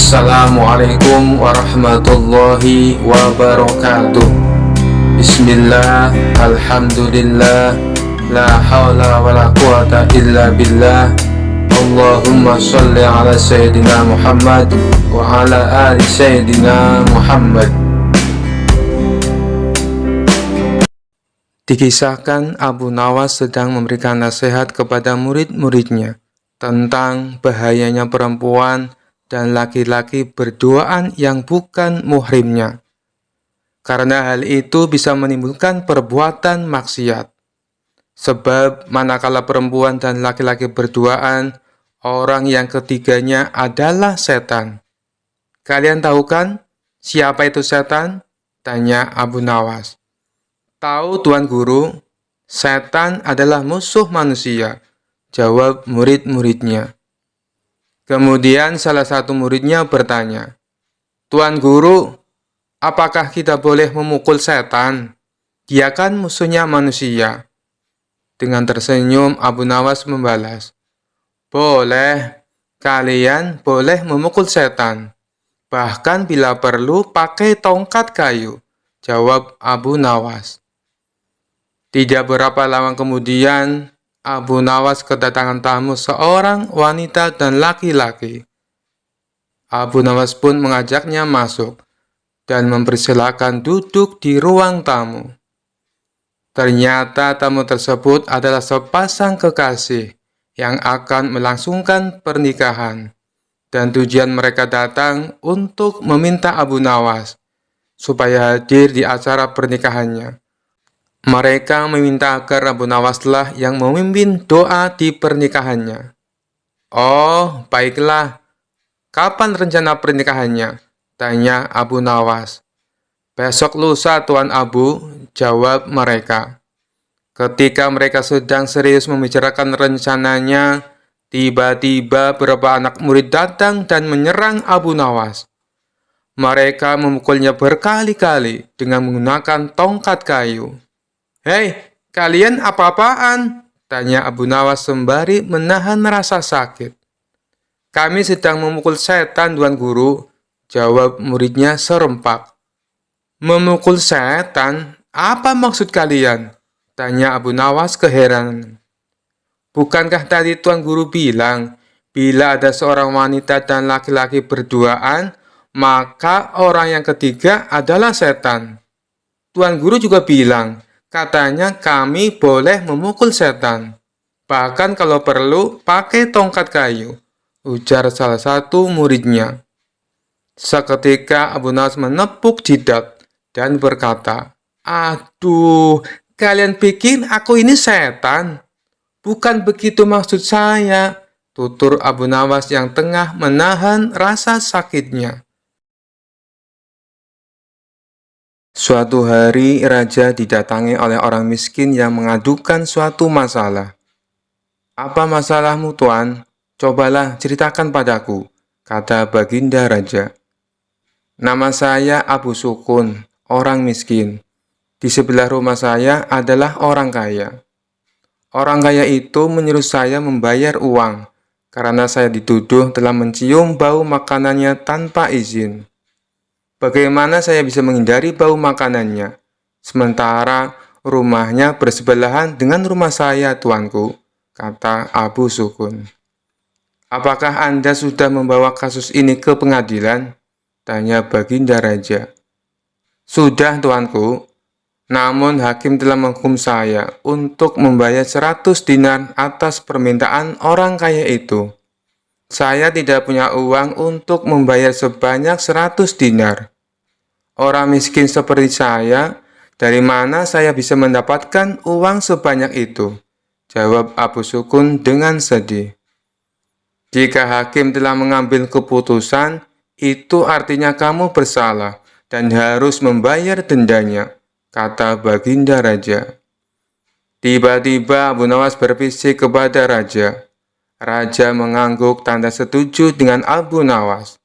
Assalamualaikum warahmatullahi wabarakatuh. Bismillah, alhamdulillah, la hawla wa la quwata illa billah. Allahumma salli ala Sayyidina Muhammad wa ala ali Sayyidina Muhammad. Dikisahkan Abu Nawas sedang memberikan nasihat kepada murid-muridnya tentang bahayanya perempuan dan laki-laki berduaan yang bukan muhrimnya, karena hal itu bisa menimbulkan perbuatan maksiat. Sebab manakala perempuan dan laki-laki berduaan, orang yang ketiganya adalah setan. Kalian tahu kan siapa itu setan? Tanya Abu Nawas. Tahu Tuan Guru, setan adalah musuh manusia, jawab murid-muridnya. Kemudian salah satu muridnya bertanya, Tuan Guru, apakah kita boleh memukul setan? Dia kan musuhnya manusia. Dengan tersenyum Abu Nawas membalas, boleh, kalian boleh memukul setan. Bahkan bila perlu pakai tongkat kayu, jawab Abu Nawas. Tidak berapa lama kemudian, Abu Nawas kedatangan tamu seorang wanita dan laki-laki. Abu Nawas pun mengajaknya masuk dan mempersilahkan duduk di ruang tamu. Ternyata tamu tersebut adalah sepasang kekasih yang akan melangsungkan pernikahan, dan tujuan mereka datang untuk meminta Abu Nawas supaya hadir di acara pernikahannya. Mereka meminta agar Abu Nawaslah yang memimpin doa di pernikahannya. Oh, baiklah. Kapan rencana pernikahannya? Tanya Abu Nawas. Besok lusa, Tuan Abu, jawab mereka. Ketika mereka sedang serius membicarakan rencananya, tiba-tiba beberapa anak murid datang dan menyerang Abu Nawas. Mereka memukulnya berkali-kali dengan menggunakan tongkat kayu. Hei, kalian apa-apaan? Tanya Abu Nawas sembari menahan rasa sakit. Kami sedang memukul setan, Tuan Guru, jawab muridnya serempak. Memukul setan? Apa maksud kalian? Tanya Abu Nawas keheranan. Bukankah tadi Tuan Guru bilang, bila ada seorang wanita dan laki-laki berduaan, maka orang yang ketiga adalah setan. Tuan Guru juga bilang, katanya kami boleh memukul setan. Bahkan kalau perlu pakai tongkat kayu, ujar salah satu muridnya. Seketika Abu Nawas menepuk jidat dan berkata, aduh, kalian pikir aku ini setan? Bukan begitu maksud saya, tutur Abu Nawas yang tengah menahan rasa sakitnya. Suatu hari, raja didatangi oleh orang miskin yang mengadukan suatu masalah. Apa masalahmu, Tuan? Cobalah ceritakan padaku, kata baginda raja. Nama saya Abu Sukun, orang miskin. Di sebelah rumah saya adalah orang kaya. Orang kaya itu menyuruh saya membayar uang, karena saya dituduh telah mencium bau makanannya tanpa izin. Bagaimana saya bisa menghindari bau makanannya, sementara rumahnya bersebelahan dengan rumah saya, tuanku, kata Abu Sukun. Apakah Anda sudah membawa kasus ini ke pengadilan? Tanya baginda raja. Sudah, tuanku. Namun hakim telah menghukum saya untuk membayar 100 dinar atas permintaan orang kaya itu. Saya tidak punya uang untuk membayar sebanyak 100 dinar. Orang miskin seperti saya, dari mana saya bisa mendapatkan uang sebanyak itu? Jawab Abu Sukun dengan sedih. Jika hakim telah mengambil keputusan, itu artinya kamu bersalah dan harus membayar dendanya, kata baginda raja. Tiba-tiba Abu Nawas berbisik kepada raja. Raja mengangguk tanda setuju dengan Abu Nawas.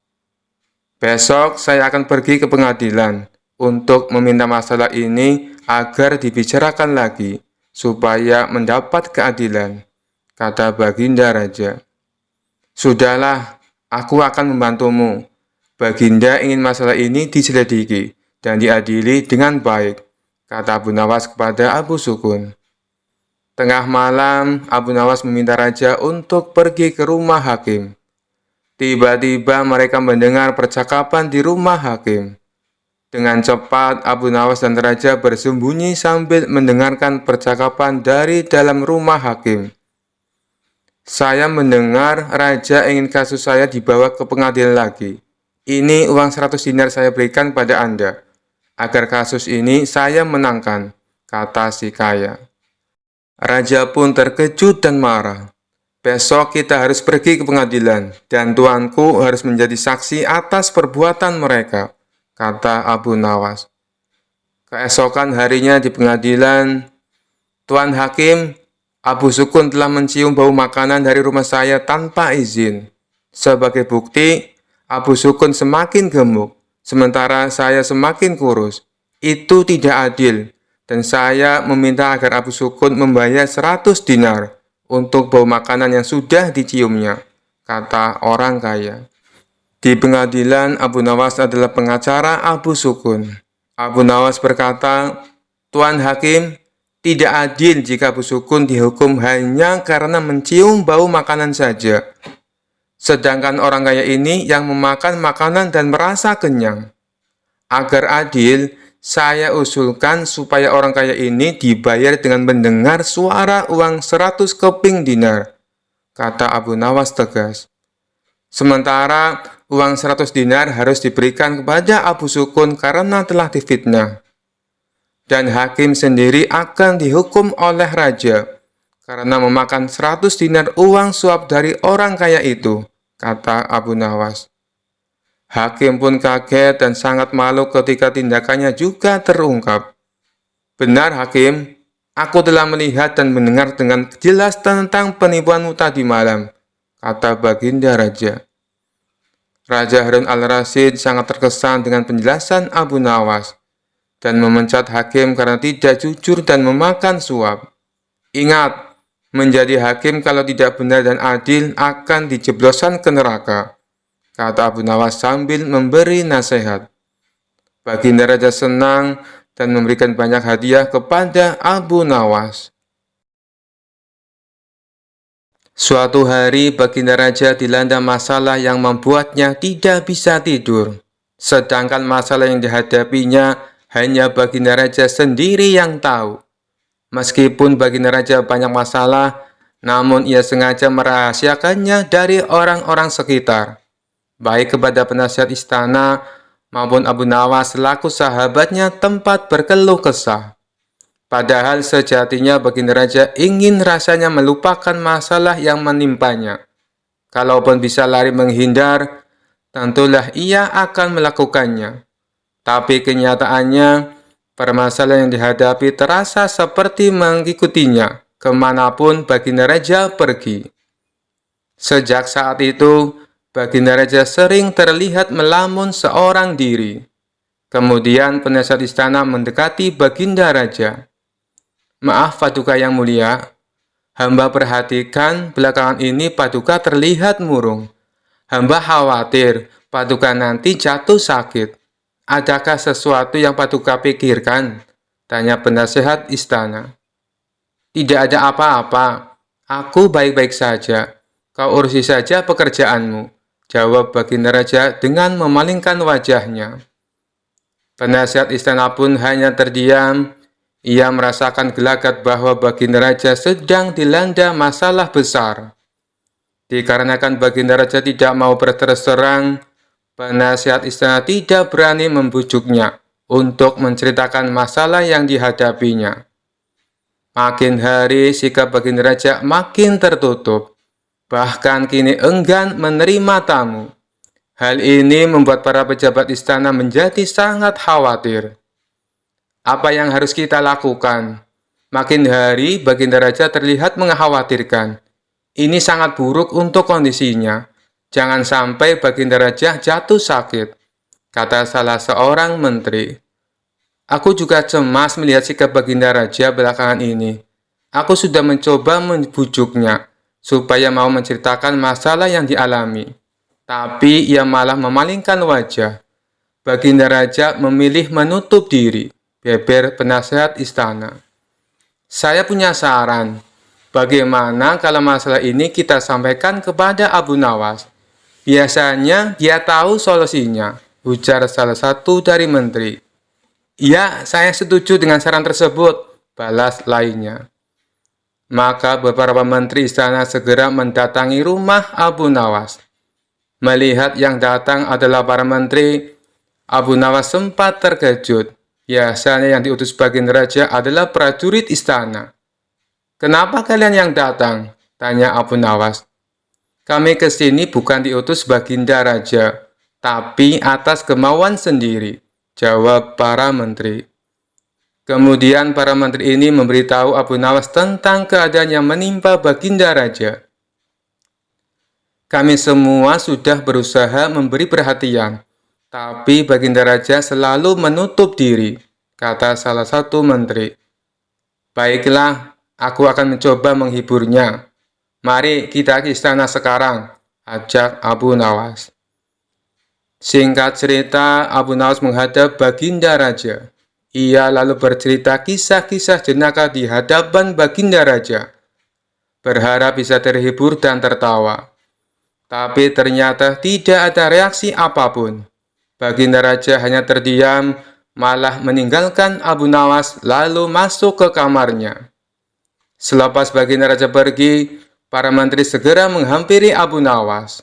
Besok saya akan pergi ke pengadilan untuk meminta masalah ini agar dibicarakan lagi supaya mendapat keadilan, kata baginda raja. Sudahlah, aku akan membantumu. Baginda ingin masalah ini diselidiki dan diadili dengan baik, kata Abu Nawas kepada Abu Sukun. Tengah malam, Abu Nawas meminta raja untuk pergi ke rumah hakim. Tiba-tiba mereka mendengar percakapan di rumah hakim. Dengan cepat, Abu Nawas dan raja bersembunyi sambil mendengarkan percakapan dari dalam rumah hakim. Saya mendengar raja ingin kasus saya dibawa ke pengadilan lagi. Ini uang 100 dinar saya berikan pada Anda, agar kasus ini saya menangkan, kata si kaya. Raja pun terkejut dan marah. Besok kita harus pergi ke pengadilan, dan tuanku harus menjadi saksi atas perbuatan mereka, kata Abu Nawas. Keesokan harinya di pengadilan, Tuan Hakim, Abu Sukun telah mencium bau makanan dari rumah saya tanpa izin. Sebagai bukti, Abu Sukun semakin gemuk, sementara saya semakin kurus. Itu tidak adil, dan saya meminta agar Abu Sukun membayar 100 dinar untuk bau makanan yang sudah diciumnya, kata orang kaya. Di pengadilan, Abu Nawas adalah pengacara Abu Sukun. Abu Nawas berkata, Tuan Hakim, tidak adil jika Abu Sukun dihukum hanya karena mencium bau makanan saja. Sedangkan orang kaya ini yang memakan makanan dan merasa kenyang. Agar adil, saya usulkan supaya orang kaya ini dibayar dengan mendengar suara uang 100 keping dinar, kata Abu Nawas tegas. Sementara uang 100 dinar harus diberikan kepada Abu Sukun karena telah difitnah. Dan hakim sendiri akan dihukum oleh raja karena memakan 100 dinar uang suap dari orang kaya itu, kata Abu Nawas. Hakim pun kaget dan sangat malu ketika tindakannya juga terungkap. Benar Hakim, aku telah melihat dan mendengar dengan jelas tentang penipuanmu tadi malam, kata Baginda Raja. Raja Harun al-Rasyid sangat terkesan dengan penjelasan Abu Nawas dan memecat hakim karena tidak jujur dan memakan suap. Ingat, menjadi hakim kalau tidak benar dan adil akan dijebloskan ke neraka, kata Abu Nawas sambil memberi nasihat. Baginda Raja senang dan memberikan banyak hadiah kepada Abu Nawas. Suatu hari, Baginda Raja dilanda masalah yang membuatnya tidak bisa tidur. Sedangkan masalah yang dihadapinya hanya Baginda Raja sendiri yang tahu. Meskipun Baginda Raja banyak masalah, namun ia sengaja merahasiakannya dari orang-orang sekitar, baik kepada penasihat istana maupun Abu Nawas selaku sahabatnya tempat berkeluh kesah. Padahal sejatinya Baginda Raja ingin rasanya melupakan masalah yang menimpanya. Kalaupun bisa lari menghindar, tentulah ia akan melakukannya. Tapi kenyataannya, permasalahan yang dihadapi terasa seperti mengikutinya kemanapun Baginda Raja pergi. Sejak saat itu, Baginda Raja sering terlihat melamun seorang diri. Kemudian penasihat istana mendekati Baginda Raja. Maaf Paduka yang mulia, hamba perhatikan belakangan ini Paduka terlihat murung. Hamba khawatir Paduka nanti jatuh sakit. Adakah sesuatu yang Paduka pikirkan? Tanya penasihat istana. Tidak ada apa-apa, aku baik-baik saja. Kau urusi saja pekerjaanmu, jawab Baginda Raja dengan memalingkan wajahnya. Penasihat istana pun hanya terdiam. Ia merasakan gelagat bahwa Baginda Raja sedang dilanda masalah besar. Dikarenakan Baginda Raja tidak mau berterus terang, penasihat istana tidak berani membujuknya untuk menceritakan masalah yang dihadapinya. Makin hari sikap Baginda Raja makin tertutup, bahkan kini enggan menerima tamu. Hal ini membuat para pejabat istana menjadi sangat khawatir. Apa yang harus kita lakukan? Makin hari Baginda Raja terlihat mengkhawatirkan. Ini sangat buruk untuk kondisinya. Jangan sampai Baginda Raja jatuh sakit, kata salah seorang menteri. Aku juga cemas melihat sikap Baginda Raja belakangan ini. Aku sudah mencoba membujuknya supaya mau menceritakan masalah yang dialami. tapi ia malah memalingkan wajah. Baginda Raja memilih menutup diri, beber penasehat istana. Saya punya saran, bagaimana kalau masalah ini kita sampaikan kepada Abu Nawas? Biasanya dia tahu solusinya, ujar salah satu dari menteri. Ya, saya setuju dengan saran tersebut, balas lainnya. Maka beberapa menteri istana segera mendatangi rumah Abu Nawas. Melihat yang datang adalah para menteri, Abu Nawas sempat terkejut. Biasanya yang diutus Baginda Raja adalah prajurit istana. Kenapa kalian yang datang? Tanya Abu Nawas. Kami ke sini bukan diutus Baginda Raja, tapi atas kemauan sendiri, jawab para menteri. Kemudian para menteri ini memberitahu Abu Nawas tentang keadaan yang menimpa Baginda Raja. Kami semua sudah berusaha memberi perhatian, tapi Baginda Raja selalu menutup diri, kata salah satu menteri. Baiklah, aku akan mencoba menghiburnya. Mari kita ke istana sekarang, ajak Abu Nawas. Singkat cerita, Abu Nawas menghadap Baginda Raja. Ia lalu bercerita kisah-kisah jenaka di hadapan Baginda Raja, berharap bisa terhibur dan tertawa. Tapi ternyata tidak ada reaksi apapun. Baginda Raja hanya terdiam, malah meninggalkan Abu Nawas lalu masuk ke kamarnya. Selepas Baginda Raja pergi, para menteri segera menghampiri Abu Nawas.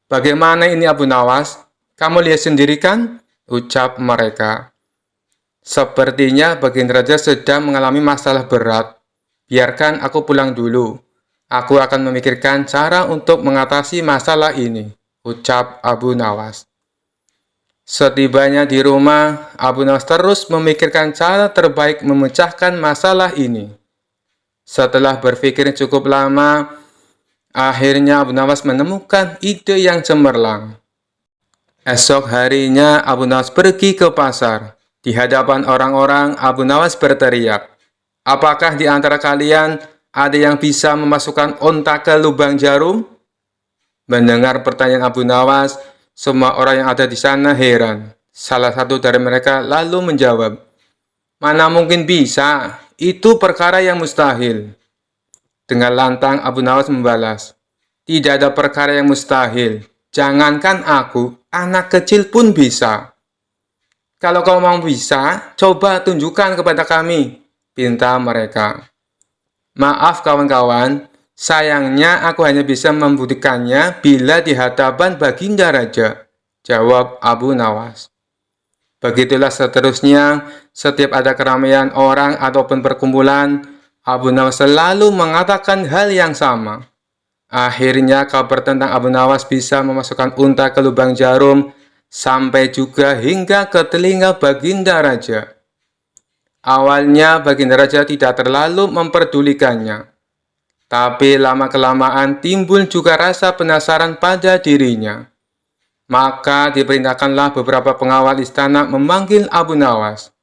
Bagaimana ini Abu Nawas? Kamu lihat sendiri kan? Ucap mereka. Sepertinya Baginda Raja sedang mengalami masalah berat. Biarkan aku pulang dulu. Aku akan memikirkan cara untuk mengatasi masalah ini, ucap Abu Nawas. Setibanya di rumah, Abu Nawas terus memikirkan cara terbaik memecahkan masalah ini. Setelah berpikir cukup lama, akhirnya Abu Nawas menemukan ide yang cemerlang. Esok harinya Abu Nawas pergi ke pasar. Di hadapan orang-orang, Abu Nawas berteriak, "Apakah di antara kalian ada yang bisa memasukkan unta ke lubang jarum?" Mendengar pertanyaan Abu Nawas, semua orang yang ada di sana heran. Salah satu dari mereka lalu menjawab, "Mana mungkin bisa, itu perkara yang mustahil." Dengan lantang Abu Nawas membalas, "Tidak ada perkara yang mustahil. Jangankan aku, anak kecil pun bisa." "Kalau kau mau bisa, coba tunjukkan kepada kami," pinta mereka. "Maaf kawan-kawan, sayangnya aku hanya bisa membuktikannya bila di hadapan Baginda Raja," jawab Abu Nawas. Begitulah seterusnya, setiap ada keramaian orang ataupun perkumpulan, Abu Nawas selalu mengatakan hal yang sama. Akhirnya kabar tentang Abu Nawas bisa memasukkan unta ke lubang jarum sampai juga hingga ke telinga Baginda Raja. Awalnya Baginda Raja tidak terlalu memperdulikannya, tapi lama-kelamaan timbul juga rasa penasaran pada dirinya. Maka diperintahkanlah beberapa pengawal istana memanggil Abu Nawas.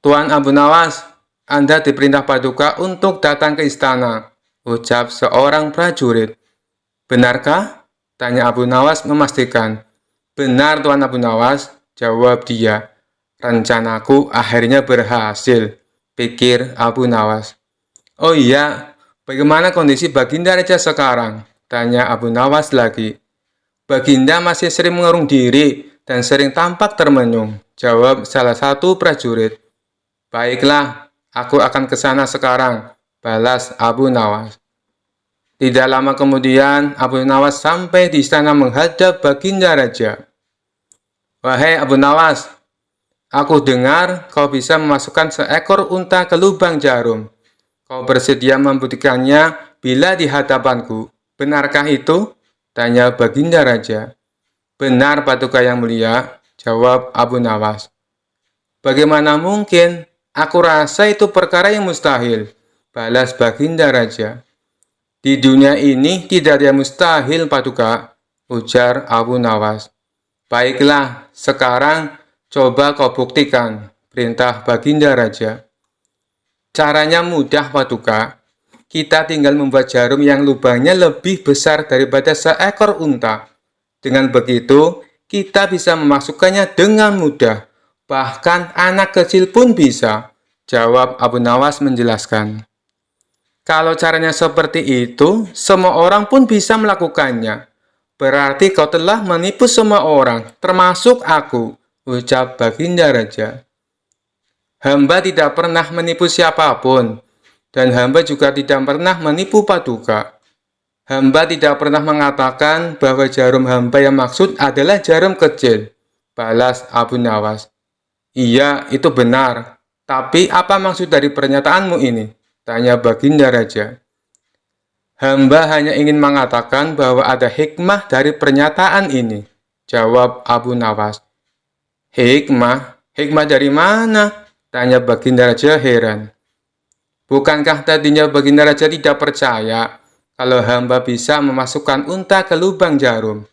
"Tuan Abu Nawas, Anda diperintah Paduka untuk datang ke istana," ucap seorang prajurit. "Benarkah?" tanya Abu Nawas memastikan. "Benar Tuan Abu Nawas," jawab dia. "Rencanaku akhirnya berhasil," pikir Abu Nawas. "Oh iya, bagaimana kondisi Baginda Raja sekarang?" tanya Abu Nawas lagi. "Baginda masih sering mengurung diri dan sering tampak termenung," jawab salah satu prajurit. "Baiklah, aku akan ke sana sekarang," balas Abu Nawas. Tidak lama kemudian, Abu Nawas sampai di istana menghadap Baginda Raja. "Wahai Abu Nawas, aku dengar kau bisa memasukkan seekor unta ke lubang jarum. Kau bersedia membuktikannya bila di hadapanku. Benarkah itu?" tanya Baginda Raja. "Benar Paduka yang mulia," jawab Abu Nawas. "Bagaimana mungkin? Aku rasa itu perkara yang mustahil," balas Baginda Raja. "Di dunia ini tidak ada yang mustahil, Paduka," ujar Abu Nawas. "Baiklah, sekarang coba kau buktikan," perintah Baginda Raja. "Caranya mudah, Paduka. kita tinggal membuat jarum yang lubangnya lebih besar daripada seekor unta. Dengan begitu, kita bisa memasukkannya dengan mudah. Bahkan anak kecil pun bisa, jawab Abu Nawas menjelaskan. Kalau caranya seperti itu, semua orang pun bisa melakukannya. Berarti kau telah menipu semua orang, termasuk aku, ucap Baginda Raja. Hamba tidak pernah menipu siapapun, dan hamba juga tidak pernah menipu Paduka. Hamba tidak pernah mengatakan bahwa jarum hamba yang maksud adalah jarum kecil, balas Abu Nawas. Iya, itu benar. Tapi apa maksud dari pernyataanmu ini? Tanya Baginda Raja. Hamba hanya ingin mengatakan bahwa ada hikmah dari pernyataan ini, jawab Abu Nawas. Hikmah? Hikmah dari mana? Tanya Baginda Raja heran. Bukankah tadinya Baginda Raja tidak percaya kalau hamba bisa memasukkan unta ke lubang jarum?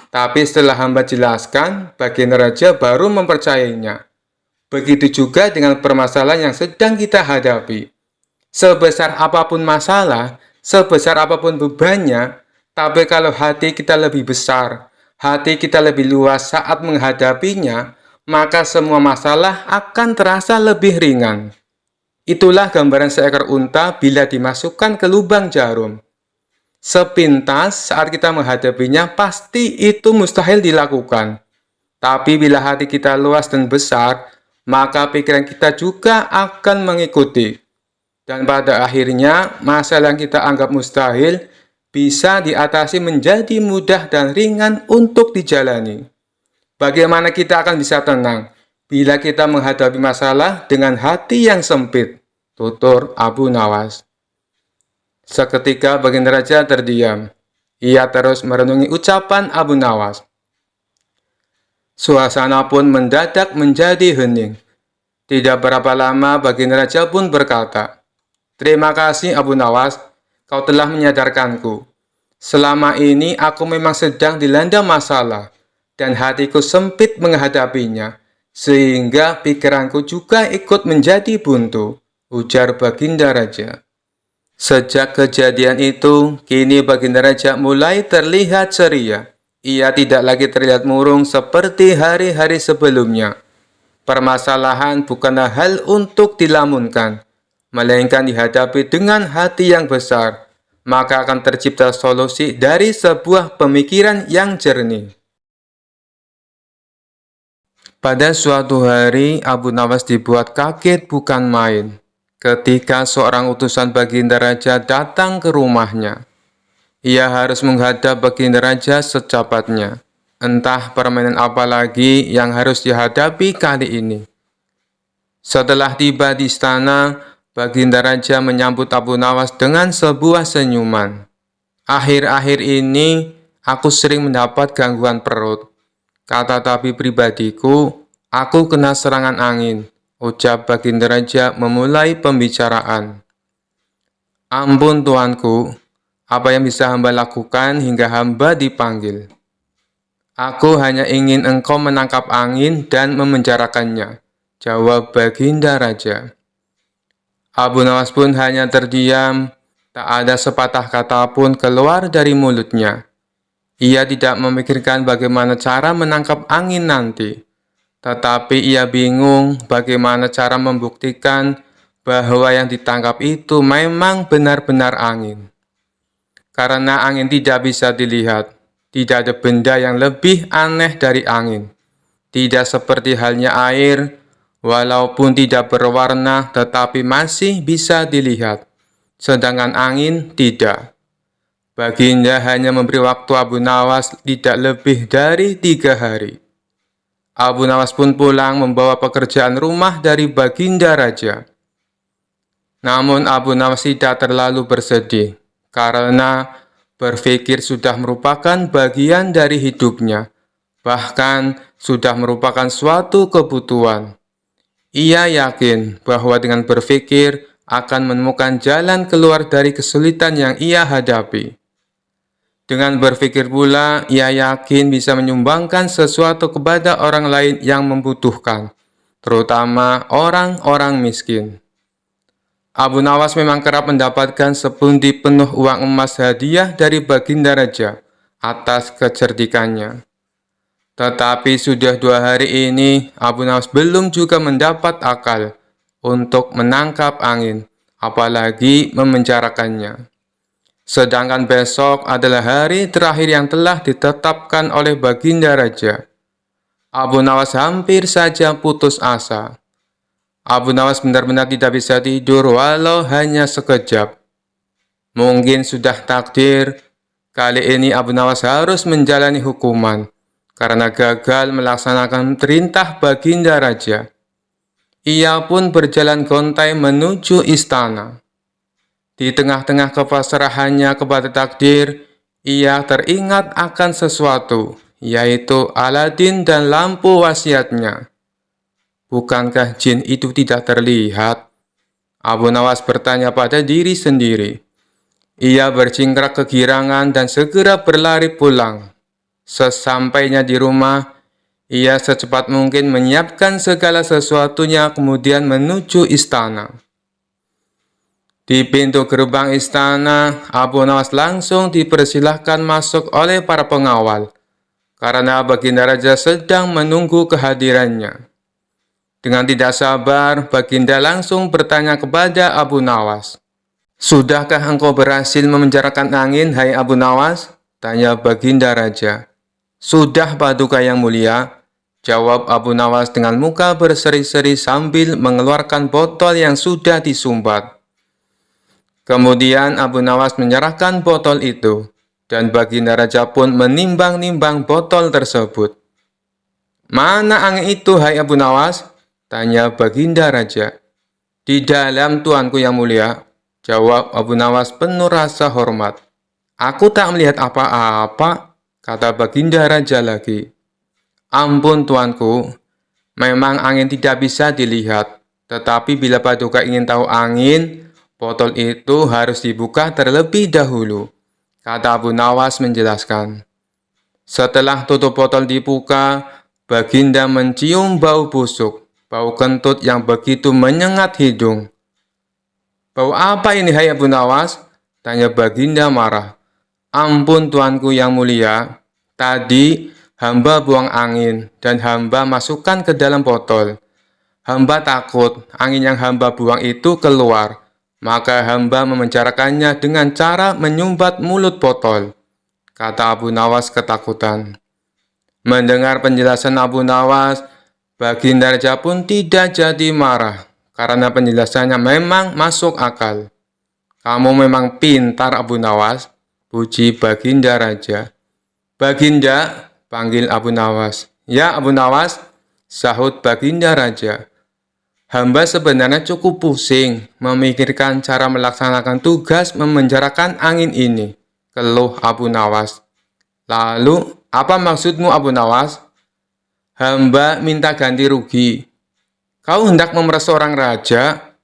Tapi setelah hamba jelaskan, Baginda Raja baru mempercayainya. Begitu juga dengan permasalahan yang sedang kita hadapi. Sebesar apapun masalah, sebesar apapun bebannya, tapi kalau hati kita lebih besar, hati kita lebih luas saat menghadapinya, maka semua masalah akan terasa lebih ringan. Itulah gambaran seekor unta bila dimasukkan ke lubang jarum. Sepintas saat kita menghadapinya, pasti itu mustahil dilakukan. Tapi bila hati kita luas dan besar, maka pikiran kita juga akan mengikuti. Dan pada akhirnya, masalah yang kita anggap mustahil bisa diatasi menjadi mudah dan ringan untuk dijalani. Bagaimana kita akan bisa tenang bila kita menghadapi masalah dengan hati yang sempit? Tutur Abu Nawas. Seketika Baginda Raja terdiam. Ia terus merenungi ucapan Abu Nawas. Suasana pun mendadak menjadi hening. Tidak berapa lama Baginda Raja pun berkata, "Terima kasih Abu Nawas, kau telah menyadarkanku. Selama ini aku memang sedang dilanda masalah, dan hatiku sempit menghadapinya, sehingga pikiranku juga ikut menjadi buntu," ujar Baginda Raja. Sejak kejadian itu, kini Baginda Raja mulai terlihat ceria. Ia tidak lagi terlihat murung seperti hari-hari sebelumnya. Permasalahan bukanlah hal untuk dilamunkan, melainkan dihadapi dengan hati yang besar, maka akan tercipta solusi dari sebuah pemikiran yang jernih. Pada suatu hari, Abu Nawas dibuat kaget bukan main ketika seorang utusan Baginda Raja datang ke rumahnya. Ia harus menghadap Baginda Raja secepatnya. Entah permainan apa lagi yang harus dihadapi kali ini. Setelah tiba di istana, Baginda Raja menyambut Abu Nawas dengan sebuah senyuman. "Akhir-akhir ini, aku sering mendapat gangguan perut. Kata tabib pribadiku, aku kena serangan angin," ucap Baginda Raja memulai pembicaraan. "Ampun tuanku, apa yang bisa hamba lakukan hingga hamba dipanggil?" "Aku hanya ingin engkau menangkap angin dan memenjarakannya," jawab Baginda Raja. Abu Nawas pun hanya terdiam, tak ada sepatah kata pun keluar dari mulutnya. Ia tidak memikirkan bagaimana cara menangkap angin nanti, tetapi ia bingung bagaimana cara membuktikan bahwa yang ditangkap itu memang benar-benar angin. Karena angin tidak bisa dilihat, tidak ada benda yang lebih aneh dari angin. Tidak seperti halnya air, walaupun tidak berwarna tetapi masih bisa dilihat. Sedangkan angin tidak. Baginda hanya memberi waktu Abu Nawas tidak lebih dari 3 hari. Abu Nawas pun pulang membawa pekerjaan rumah dari Baginda Raja. Namun Abu Nawas tidak terlalu bersedih, karena berpikir sudah merupakan bagian dari hidupnya, bahkan sudah merupakan suatu kebutuhan. Ia yakin bahwa dengan berpikir akan menemukan jalan keluar dari kesulitan yang ia hadapi. Dengan berpikir pula, ia yakin bisa menyumbangkan sesuatu kepada orang lain yang membutuhkan, terutama orang-orang miskin. Abu Nawas memang kerap mendapatkan sepundi penuh uang emas hadiah dari Baginda Raja atas kecerdikannya. Tetapi sudah 2 hari ini, Abu Nawas belum juga mendapat akal untuk menangkap angin, apalagi memenjarakannya. Sedangkan besok adalah hari terakhir yang telah ditetapkan oleh Baginda Raja. Abu Nawas hampir saja putus asa. Abu Nawas benar-benar tidak bisa tidur walau hanya sekejap. Mungkin sudah takdir, kali ini Abu Nawas harus menjalani hukuman karena gagal melaksanakan perintah Baginda Raja. Ia pun berjalan gontai menuju istana. Di tengah-tengah kepasrahannya kepada takdir, ia teringat akan sesuatu, yaitu Aladin dan lampu wasiatnya. Bukankah jin itu tidak terlihat? Abu Nawas bertanya pada diri sendiri. Ia bercingkrak kegirangan dan segera berlari pulang. Sesampainya di rumah, ia secepat mungkin menyiapkan segala sesuatunya kemudian menuju istana. Di pintu gerbang istana, Abu Nawas langsung dipersilahkan masuk oleh para pengawal karena Baginda Raja sedang menunggu kehadirannya. Dengan tidak sabar, Baginda langsung bertanya kepada Abu Nawas. "Sudahkah engkau berhasil memenjarakan angin, hai Abu Nawas?" tanya Baginda Raja. "Sudah, Paduka Yang Mulia," jawab Abu Nawas dengan muka berseri-seri sambil mengeluarkan botol yang sudah disumbat. Kemudian Abu Nawas menyerahkan botol itu, dan Baginda Raja pun menimbang-nimbang botol tersebut. "Mana angin itu, hai Abu Nawas?" tanya Baginda Raja. "Di dalam, Tuanku Yang Mulia," jawab Abu Nawas penuh rasa hormat. "Aku tak melihat apa-apa," kata Baginda Raja lagi. "Ampun Tuanku, memang angin tidak bisa dilihat, tetapi bila Paduka ingin tahu angin, botol itu harus dibuka terlebih dahulu," kata Abu Nawas menjelaskan. Setelah tutup botol dibuka, Baginda mencium bau busuk, bau kentut yang begitu menyengat hidung. "Bau apa ini, hai Abu Nawas?" tanya Baginda marah. "Ampun Tuanku Yang Mulia, tadi hamba buang angin dan hamba masukkan ke dalam botol. Hamba takut angin yang hamba buang itu keluar, maka hamba memenjarakannya dengan cara menyumbat mulut botol," kata Abu Nawas ketakutan. Mendengar penjelasan Abu Nawas, Baginda Raja pun tidak jadi marah, karena penjelasannya memang masuk akal. "Kamu memang pintar, Abu Nawas," puji Baginda Raja. "Baginda," panggil Abu Nawas. "Ya, Abu Nawas," sahut Baginda Raja. "Hamba sebenarnya cukup pusing memikirkan cara melaksanakan tugas memenjarakan angin ini," keluh Abu Nawas. "Lalu, apa maksudmu, Abu Nawas?" "Hamba minta ganti rugi." "Kau hendak memeras seorang raja?"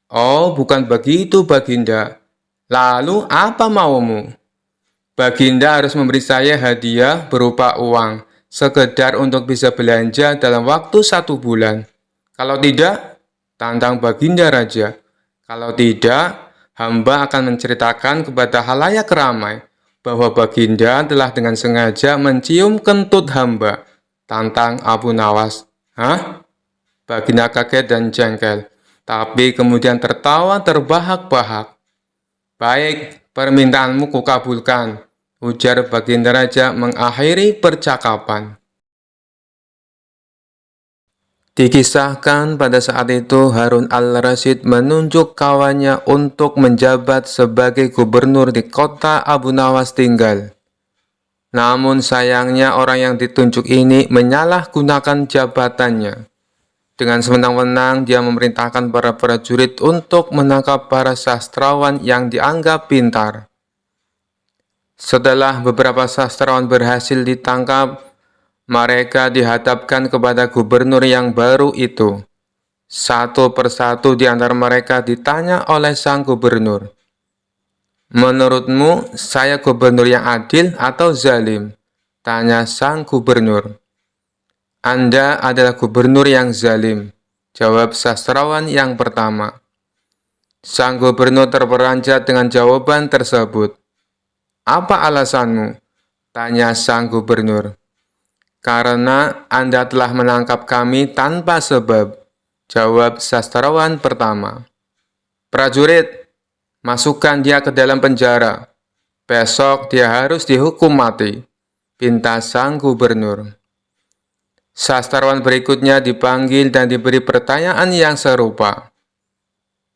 "Oh, bukan begitu, Baginda. Lalu, apa maumu?" "Baginda harus memberi saya hadiah berupa uang, sekedar untuk bisa belanja dalam waktu 1 bulan. Kalau tidak," tantang Baginda Raja, "kalau tidak, hamba akan menceritakan kepada halayak ramai bahwa Baginda telah dengan sengaja mencium kentut hamba," tantang Abu Nawas. "Hah?" Baginda kaget dan jengkel, tapi kemudian tertawa terbahak-bahak. "Baik, permintaanmu kukabulkan," ujar Baginda Raja mengakhiri percakapan. Dikisahkan pada saat itu Harun al-Rasyid menunjuk kawannya untuk menjabat sebagai gubernur di kota Abu Nawas tinggal. Namun sayangnya orang yang ditunjuk ini menyalahgunakan jabatannya. Dengan sewenang-wenang dia memerintahkan para prajurit untuk menangkap para sastrawan yang dianggap pintar. Setelah beberapa sastrawan berhasil ditangkap, mereka dihadapkan kepada gubernur yang baru itu. Satu persatu di antara mereka ditanya oleh sang gubernur. "Menurutmu, saya gubernur yang adil atau zalim?" tanya sang gubernur. "Anda adalah gubernur yang zalim," jawab sastrawan yang pertama. Sang gubernur terperanjat dengan jawaban tersebut. "Apa alasanmu?" tanya sang gubernur. "Karena Anda telah menangkap kami tanpa sebab," jawab sastrawan pertama. "Prajurit, masukkan dia ke dalam penjara. Besok dia harus dihukum mati," pinta sang gubernur. Sastrawan berikutnya dipanggil dan diberi pertanyaan yang serupa.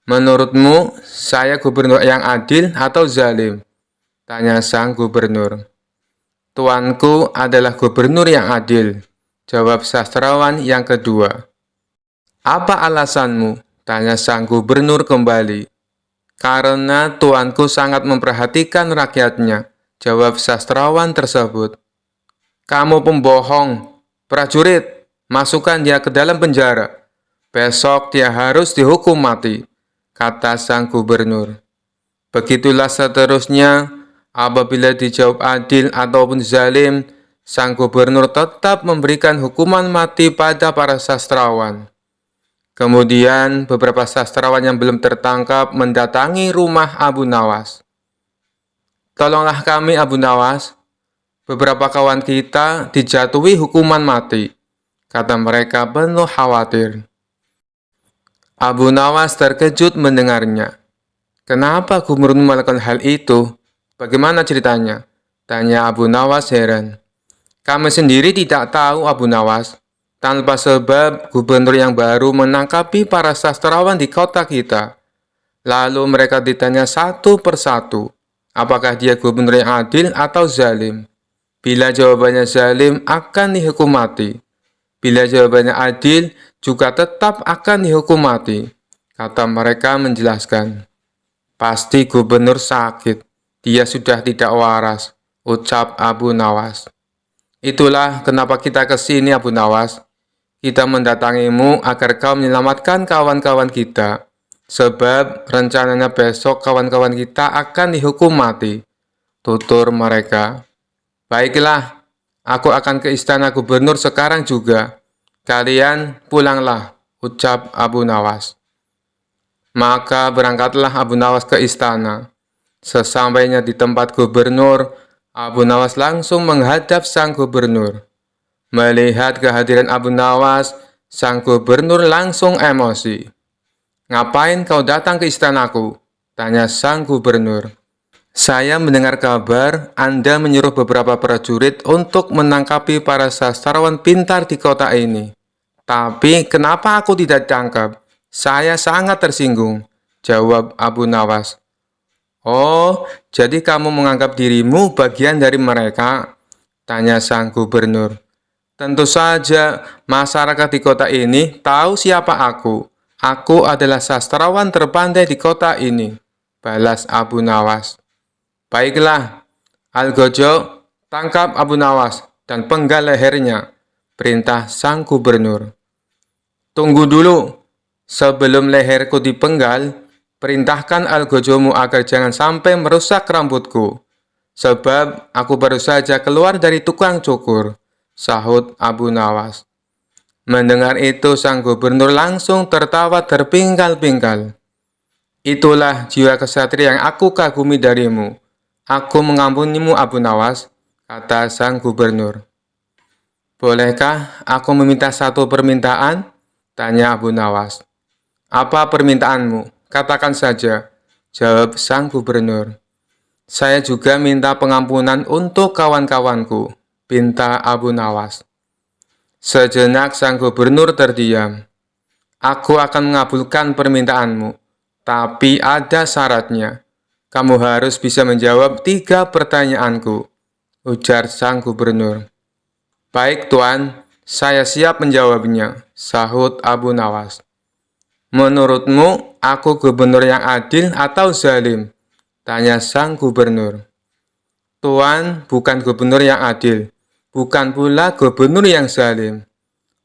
"Menurutmu, saya gubernur yang adil atau zalim?" tanya sang gubernur. "Tuanku adalah gubernur yang adil," jawab sastrawan yang kedua. "Apa alasanmu?" tanya sang gubernur kembali. "Karena tuanku sangat memperhatikan rakyatnya," jawab sastrawan tersebut. "Kamu pembohong. Prajurit, masukkan dia ke dalam penjara. Besok dia harus dihukum mati," kata sang gubernur. Begitulah seterusnya, apabila dijawab adil ataupun zalim, sang gubernur tetap memberikan hukuman mati pada para sastrawan. Kemudian, beberapa sastrawan yang belum tertangkap mendatangi rumah Abu Nawas. "Tolonglah kami, Abu Nawas. Beberapa kawan kita dijatuhi hukuman mati," kata mereka penuh khawatir. Abu Nawas terkejut mendengarnya. "Kenapa gubernur melakukan hal itu? Bagaimana ceritanya?" tanya Abu Nawas heran. "Kami sendiri tidak tahu, Abu Nawas. Tanpa sebab, gubernur yang baru menangkapi para sastrawan di kota kita. Lalu mereka ditanya satu persatu, apakah dia gubernur yang adil atau zalim. Bila jawabannya zalim, akan dihukum mati. Bila jawabannya adil, juga tetap akan dihukum mati," kata mereka menjelaskan. "Pasti gubernur sakit. Dia sudah tidak waras," ucap Abu Nawas. "Itulah kenapa kita ke sini, Abu Nawas. Kita mendatangimu agar kau menyelamatkan kawan-kawan kita. Sebab rencananya besok kawan-kawan kita akan dihukum mati," tutur mereka. "Baiklah, aku akan ke istana gubernur sekarang juga. Kalian pulanglah," ucap Abu Nawas. Maka berangkatlah Abu Nawas ke istana. Sesampainya di tempat gubernur, Abu Nawas langsung menghadap sang gubernur. Melihat kehadiran Abu Nawas, sang gubernur langsung emosi. "Ngapain kau datang ke istanaku?" tanya sang gubernur. "Saya mendengar kabar Anda menyuruh beberapa prajurit untuk menangkapi para sastrawan pintar di kota ini. Tapi kenapa aku tidak ditangkap? Saya sangat tersinggung," jawab Abu Nawas. "Oh, jadi kamu menganggap dirimu bagian dari mereka?" tanya sang gubernur. "Tentu saja, masyarakat di kota ini tahu siapa aku. Aku adalah sastrawan terpandai di kota ini," balas Abu Nawas. "Baiklah, Algojo, tangkap Abu Nawas dan penggal lehernya," perintah sang gubernur. "Tunggu dulu, sebelum leherku dipenggal, perintahkan Algojomu agar jangan sampai merusak rambutku, sebab aku baru saja keluar dari tukang cukur," sahut Abu Nawas. Mendengar itu, sang gubernur langsung tertawa terpingkal-pingkal. "Itulah jiwa kesatria yang aku kagumi darimu. Aku mengampunimu, Abu Nawas," kata sang gubernur. "Bolehkah aku meminta satu permintaan?" tanya Abu Nawas. "Apa permintaanmu? Katakan saja," jawab sang gubernur. "Saya juga minta pengampunan untuk kawan-kawanku," pinta Abu Nawas. Sejenak sang gubernur terdiam. "Aku akan mengabulkan permintaanmu, tapi ada syaratnya. Kamu harus bisa menjawab 3 pertanyaanku," ujar sang gubernur. "Baik, Tuan, saya siap menjawabnya," sahut Abu Nawas. "Menurutmu, aku gubernur yang adil atau zalim?" tanya sang gubernur. "Tuan bukan gubernur yang adil, bukan pula gubernur yang zalim.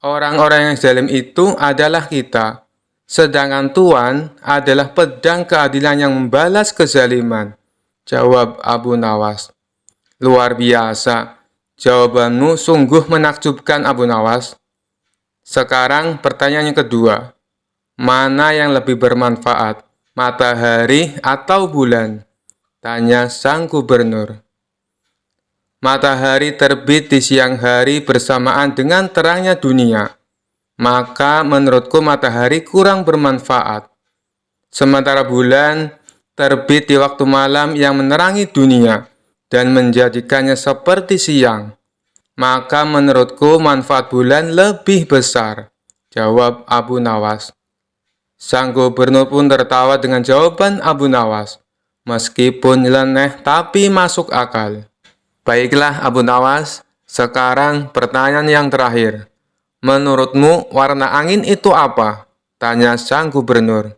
Orang-orang yang zalim itu adalah kita. Sedangkan Tuan adalah pedang keadilan yang membalas kezaliman," jawab Abu Nawas. "Luar biasa, jawabanmu sungguh menakjubkan, Abu Nawas. Sekarang pertanyaan yang kedua. Mana yang lebih bermanfaat, matahari atau bulan? Tanya sang gubernur. Matahari terbit di siang hari bersamaan dengan terangnya dunia. Maka menurutku matahari kurang bermanfaat. Sementara bulan terbit di waktu malam yang menerangi dunia dan menjadikannya seperti siang. Maka menurutku manfaat bulan lebih besar, jawab Abu Nawas. Sang gubernur pun tertawa dengan jawaban Abu Nawas. Meskipun nyeleneh tapi masuk akal. Baiklah Abu Nawas, sekarang pertanyaan yang terakhir. Menurutmu warna angin itu apa? Tanya sang gubernur.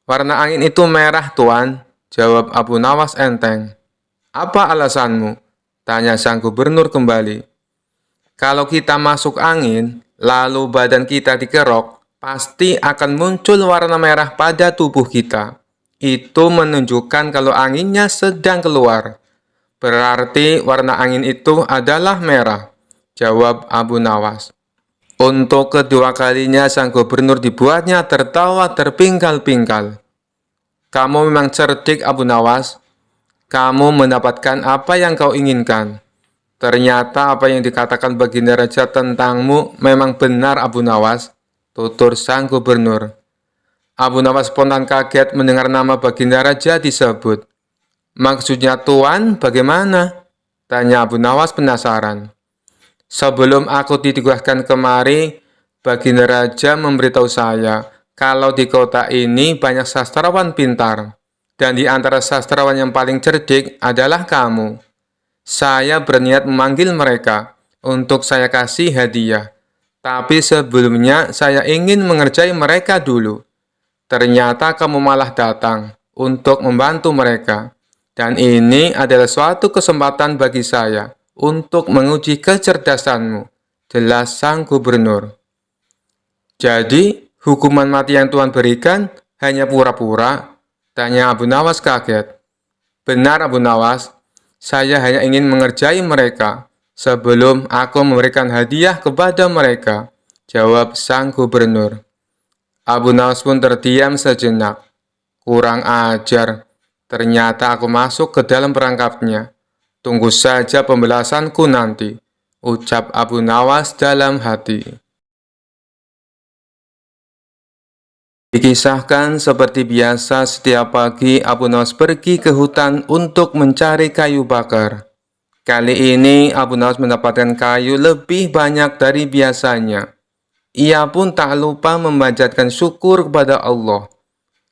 Warna angin itu merah, Tuan, jawab Abu Nawas enteng. Apa alasanmu? Tanya sang gubernur kembali. Kalau kita masuk angin, lalu badan kita dikerok, pasti akan muncul warna merah pada tubuh kita. Itu menunjukkan kalau anginnya sedang keluar. Berarti warna angin itu adalah merah, jawab Abu Nawas. Untuk kedua kalinya sang gubernur dibuatnya tertawa terpingkal-pingkal. Kamu memang cerdik Abu Nawas. Kamu mendapatkan apa yang kau inginkan. Ternyata apa yang dikatakan Baginda Raja tentangmu memang benar Abu Nawas, tutur sang gubernur. Abu Nawas spontan kaget mendengar nama Baginda Raja disebut. Maksudnya Tuan bagaimana? Tanya Abu Nawas penasaran. Sebelum aku ditugaskan kemari, Baginda Raja memberitahu saya kalau di kota ini banyak sastrawan pintar, dan di antara sastrawan yang paling cerdik adalah kamu. Saya berniat memanggil mereka untuk saya kasih hadiah, tapi sebelumnya saya ingin mengerjai mereka dulu. Ternyata kamu malah datang untuk membantu mereka. Dan ini adalah suatu kesempatan bagi saya untuk menguji kecerdasanmu, jelas sang gubernur. Jadi, hukuman mati yang Tuhan berikan hanya pura-pura? Tanya Abu Nawas kaget. Benar Abu Nawas, saya hanya ingin mengerjai mereka sebelum aku memberikan hadiah kepada mereka, jawab sang gubernur. Abu Nawas pun terdiam sejenak. Kurang ajar. Ternyata aku masuk ke dalam perangkapnya. Tunggu saja pembalasanku nanti, ucap Abu Nawas dalam hati. Dikisahkan seperti biasa setiap pagi Abu Nawas pergi ke hutan untuk mencari kayu bakar. Kali ini Abu Nawas mendapatkan kayu lebih banyak dari biasanya. Ia pun tak lupa memanjatkan syukur kepada Allah.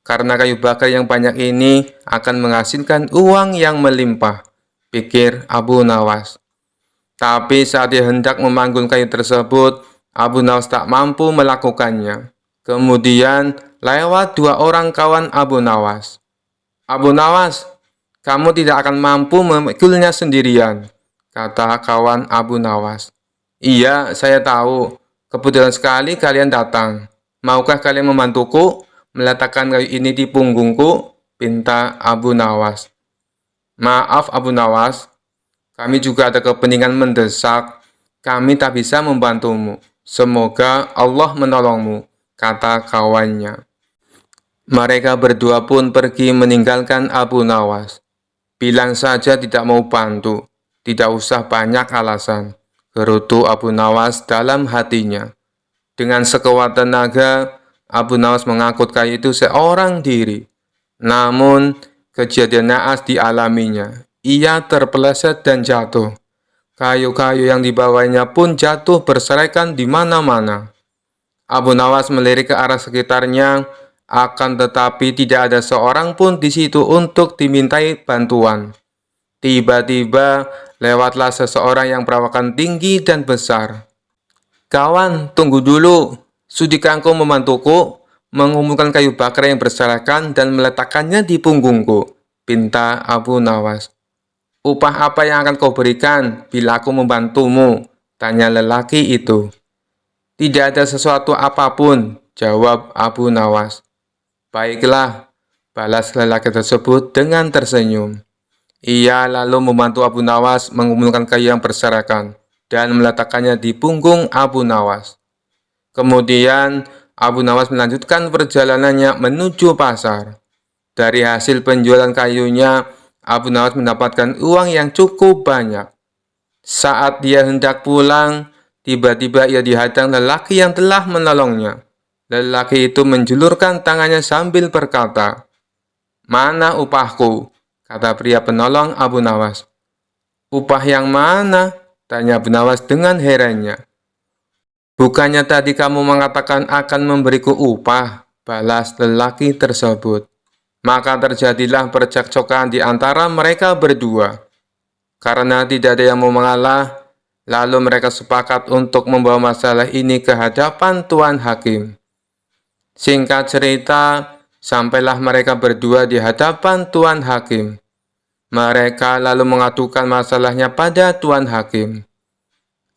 Karena kayu bakar yang banyak ini akan menghasilkan uang yang melimpah, pikir Abu Nawas. Tapi saat dia hendak memanggul kayu tersebut, Abu Nawas tak mampu melakukannya. Kemudian lewat dua orang kawan Abu Nawas. Abu Nawas, kamu tidak akan mampu memikulnya sendirian, kata kawan Abu Nawas. Iya, saya tahu. Kebetulan sekali kalian datang. Maukah kalian membantuku meletakkan kayu ini di punggungku? Pinta Abu Nawas. Maaf Abu Nawas, kami juga ada kepentingan mendesak. Kami tak bisa membantumu. Semoga Allah menolongmu, kata kawannya. Mereka berdua pun pergi meninggalkan Abu Nawas. Bilang saja tidak mau bantu, tidak usah banyak alasan, gerutu Abu Nawas dalam hatinya. Dengan sekuat tenaga, Abu Nawas mengangkut kayu itu seorang diri. Namun, kejadian naas dialaminya. Ia terpeleset dan jatuh. Kayu-kayu yang dibawanya pun jatuh berserakan di mana-mana. Abu Nawas melirik ke arah sekitarnya, akan tetapi tidak ada seorang pun di situ untuk dimintai bantuan. Tiba-tiba, lewatlah seseorang yang perawakan tinggi dan besar. Kawan, tunggu dulu. Sudikah engkau membantuku mengumpulkan kayu bakar yang berserakan dan meletakkannya di punggungku? Pinta Abu Nawas. Upah apa yang akan kau berikan bila aku membantumu? Tanya lelaki itu. Tidak ada sesuatu apapun, jawab Abu Nawas. Baiklah, balas lelaki tersebut dengan tersenyum. Ia lalu membantu Abu Nawas mengumpulkan kayu yang berserakan dan meletakkannya di punggung Abu Nawas. Kemudian, Abu Nawas melanjutkan perjalanannya menuju pasar. Dari hasil penjualan kayunya, Abu Nawas mendapatkan uang yang cukup banyak. Saat dia hendak pulang, tiba-tiba ia dihadang lelaki yang telah menolongnya. Lelaki itu menjulurkan tangannya sambil berkata, "Mana upahku?" kata pria penolong Abu Nawas. "Upah yang mana?" tanya Abu Nawas dengan herannya. "Bukannya tadi kamu mengatakan akan memberiku upah?" balas lelaki tersebut. Maka terjadilah percekcokan di antara mereka berdua. Karena tidak ada yang mau mengalah, lalu mereka sepakat untuk membawa masalah ini ke hadapan Tuan Hakim. Singkat cerita, sampailah mereka berdua di hadapan Tuan Hakim. Mereka lalu mengadukan masalahnya pada Tuan Hakim.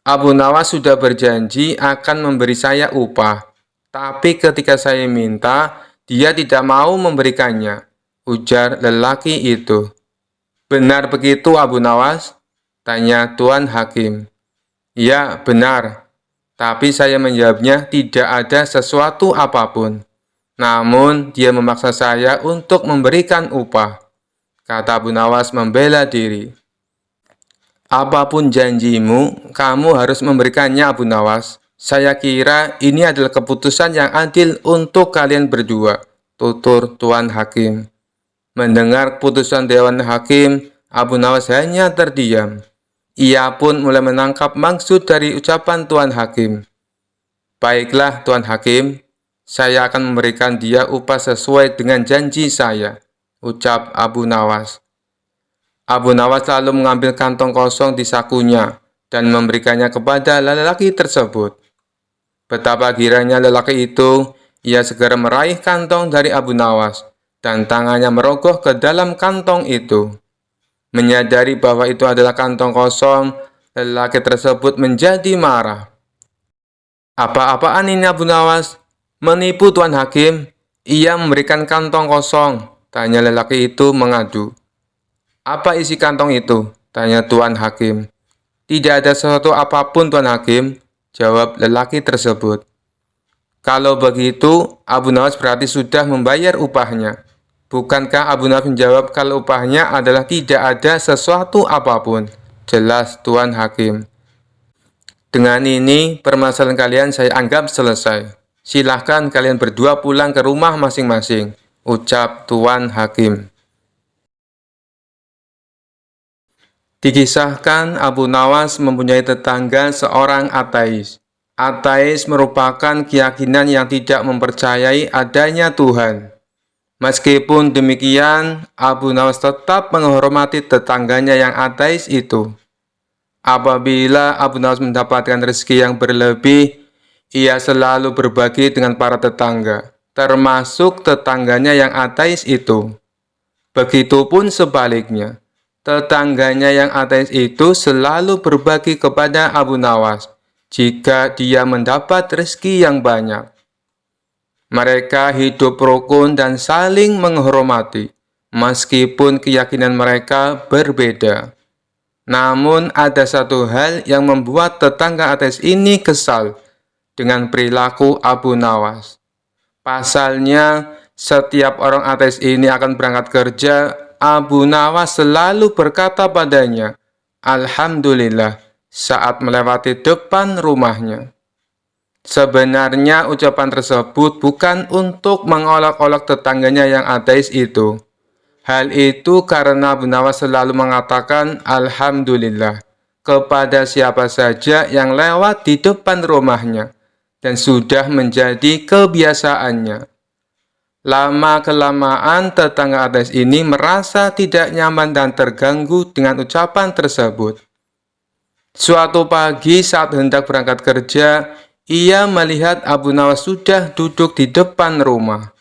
"Abu Nawas sudah berjanji akan memberi saya upah, tapi ketika saya minta, dia tidak mau memberikannya," ujar lelaki itu. "Benar begitu, Abu Nawas?" tanya Tuan Hakim. "Ya, benar. Tapi saya menjawabnya tidak ada sesuatu apapun. Namun, dia memaksa saya untuk memberikan upah," kata Abu Nawas membela diri. "Apapun janjimu, kamu harus memberikannya, Abu Nawas. Saya kira ini adalah keputusan yang adil untuk kalian berdua," tutur Tuan Hakim. Mendengar keputusan Dewan Hakim, Abu Nawas hanya terdiam. Ia pun mulai menangkap maksud dari ucapan Tuan Hakim. "Baiklah, Tuan Hakim, saya akan memberikan dia upah sesuai dengan janji saya," ucap Abu Nawas. Abu Nawas lalu mengambil kantong kosong di sakunya dan memberikannya kepada lelaki tersebut. Betapa girangnya lelaki itu, ia segera meraih kantong dari Abu Nawas dan tangannya merogoh ke dalam kantong itu. Menyadari bahwa itu adalah kantong kosong, lelaki tersebut menjadi marah. "Apa-apaan ini, Abu Nawas? Menipu Tuan Hakim? Ia memberikan kantong kosong," tanya lelaki itu mengadu. "Apa isi kantong itu?" tanya Tuan Hakim. "Tidak ada sesuatu apapun, Tuan Hakim," jawab lelaki tersebut. "Kalau begitu, Abu Nawas berarti sudah membayar upahnya." "Bukankah Abu Nawas menjawab kalau upahnya adalah tidak ada sesuatu apapun?" jelas Tuan Hakim. "Dengan ini, permasalahan kalian saya anggap selesai. Silahkan kalian berdua pulang ke rumah masing-masing," ucap Tuan Hakim. Dikisahkan Abu Nawas mempunyai tetangga seorang ateis. Ateis merupakan keyakinan yang tidak mempercayai adanya Tuhan. Meskipun demikian, Abu Nawas tetap menghormati tetangganya yang ateis itu. Apabila Abu Nawas mendapatkan rezeki yang berlebih, ia selalu berbagi dengan para tetangga, termasuk tetangganya yang ateis itu. Begitupun sebaliknya, tetangganya yang ateis itu selalu berbagi kepada Abu Nawas jika dia mendapat rezeki yang banyak. Mereka hidup rukun dan saling menghormati, meskipun keyakinan mereka berbeda. Namun ada satu hal yang membuat tetangga ateis ini kesal dengan perilaku Abu Nawas. Pasalnya, setiap orang ateis ini akan berangkat kerja, Abu Nawas selalu berkata padanya, "Alhamdulillah," saat melewati depan rumahnya. Sebenarnya ucapan tersebut bukan untuk mengolok-olok tetangganya yang ateis itu. Hal itu karena Abu Nawas selalu mengatakan Alhamdulillah kepada siapa saja yang lewat di depan rumahnya dan sudah menjadi kebiasaannya. Lama-kelamaan tetangga ateis ini merasa tidak nyaman dan terganggu dengan ucapan tersebut. Suatu pagi saat hendak berangkat kerja, ia melihat Abu Nawas sudah duduk di depan rumah.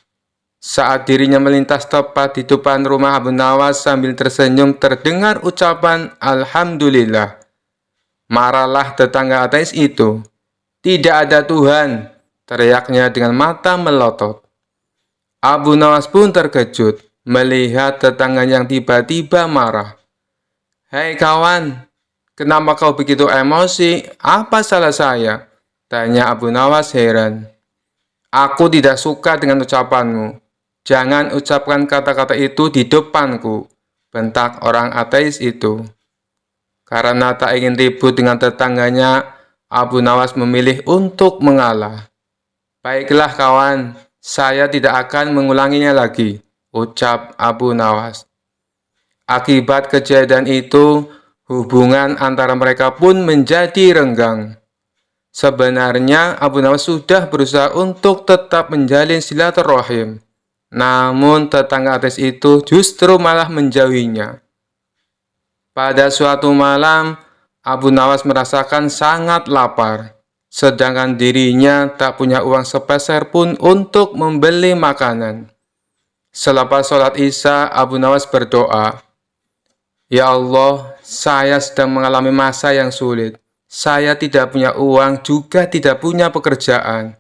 Saat dirinya melintas tepat di depan rumah Abu Nawas sambil tersenyum terdengar ucapan Alhamdulillah. Marahlah tetangga ateis itu. "Tidak ada Tuhan," teriaknya dengan mata melotot. Abu Nawas pun terkejut melihat tetangganya yang tiba-tiba marah. "Hei kawan, kenapa kau begitu emosi? Apa salah saya?" tanya Abu Nawas heran. "Aku tidak suka dengan ucapanmu," Jangan ucapkan kata-kata itu di depanku, bentak orang ateis itu. Karena tak ingin ribut dengan tetangganya, Abu Nawas memilih untuk mengalah. Baiklah kawan, saya tidak akan mengulanginya lagi, ucap Abu Nawas. Akibat kejadian itu, hubungan antara mereka pun menjadi renggang. Sebenarnya Abu Nawas sudah berusaha untuk tetap menjalin silaturahim. Namun tetangga ateis itu justru malah menjauhinya. Pada suatu malam, Abu Nawas merasakan sangat lapar, sedangkan dirinya tak punya uang sepeser pun untuk membeli makanan. Selepas sholat Isya, Abu Nawas berdoa, "Ya Allah, saya sedang mengalami masa yang sulit. Saya tidak punya uang, juga tidak punya pekerjaan.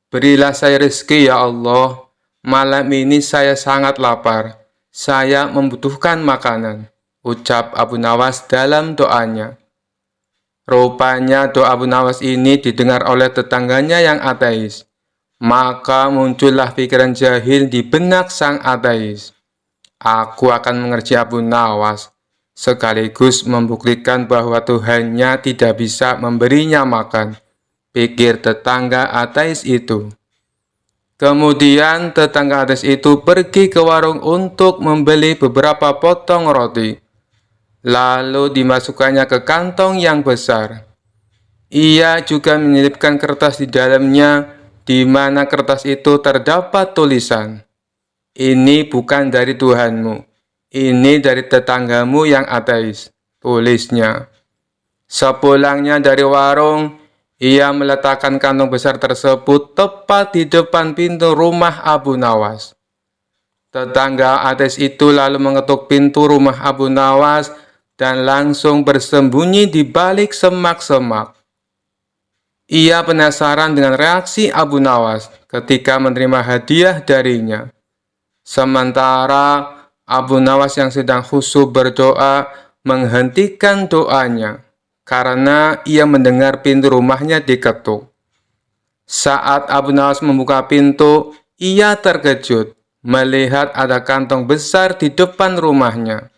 Berilah saya rezeki ya Allah. Malam ini saya sangat lapar. Saya membutuhkan makanan," ucap Abu Nawas dalam doanya. Rupanya doa Abu Nawas ini didengar oleh tetangganya yang ateis. Maka muncullah pikiran jahil di benak sang ateis. Aku akan mengerji Abu Nawas, sekaligus membuktikan bahwa Tuhannya tidak bisa memberinya makan, pikir tetangga ateis itu. Kemudian tetangga ateis itu pergi ke warung untuk membeli beberapa potong roti. Lalu dimasukkannya ke kantong yang besar. Ia juga menyelipkan kertas di dalamnya, di mana kertas itu terdapat tulisan, "Ini bukan dari Tuhanmu, ini dari tetanggamu yang ateis," tulisnya. Sepulangnya dari warung, ia meletakkan kantong besar tersebut tepat di depan pintu rumah Abu Nawas. Tetangga ateis itu lalu mengetuk pintu rumah Abu Nawas dan langsung bersembunyi di balik semak-semak. Ia penasaran dengan reaksi Abu Nawas ketika menerima hadiah darinya. Sementara Abu Nawas yang sedang khusyuk berdoa menghentikan doanya karena ia mendengar pintu rumahnya diketuk. Saat Abu Nawas membuka pintu, ia terkejut melihat ada kantong besar di depan rumahnya.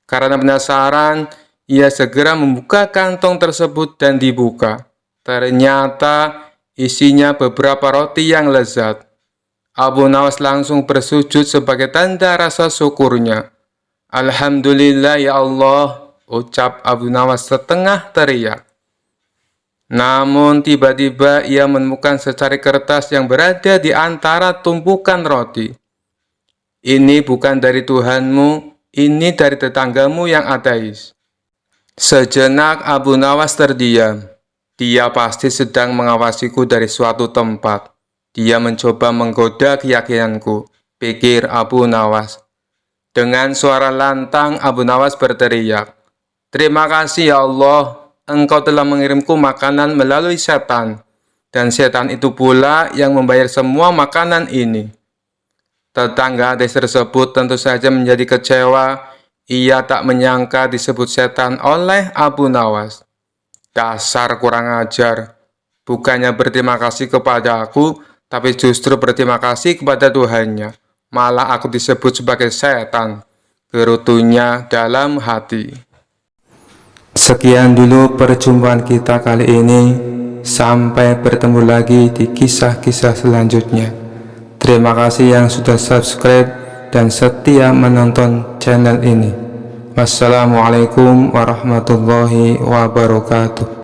Karena penasaran, ia segera membuka kantong tersebut dan dibuka. Ternyata isinya beberapa roti yang lezat. Abu Nawas langsung bersujud sebagai tanda rasa syukurnya. "Alhamdulillah ya Allah," ucap Abu Nawas setengah teriak. Namun tiba-tiba ia menemukan secari kertas yang berada di antara tumpukan roti. "Ini bukan dari Tuhanmu, ini dari tetanggamu yang ateis." Sejenak Abu Nawas terdiam. Dia pasti sedang mengawasiku dari suatu tempat. Dia mencoba menggoda keyakinanku, pikir Abu Nawas. Dengan suara lantang Abu Nawas berteriak, "Terima kasih ya Allah, Engkau telah mengirimku makanan melalui setan, dan setan itu pula yang membayar semua makanan ini." Tetangga ateis tersebut tentu saja menjadi kecewa. Ia tak menyangka disebut setan oleh Abu Nawas. "Dasar kurang ajar, bukannya berterima kasih kepada aku, tapi justru berterima kasih kepada Tuhannya. Malah aku disebut sebagai setan," gerutunya dalam hati. Sekian dulu perjumpaan kita kali ini. Sampai bertemu lagi di kisah-kisah selanjutnya. Terima kasih yang sudah subscribe dan setia menonton channel ini. Wassalamualaikum warahmatullahi wabarakatuh.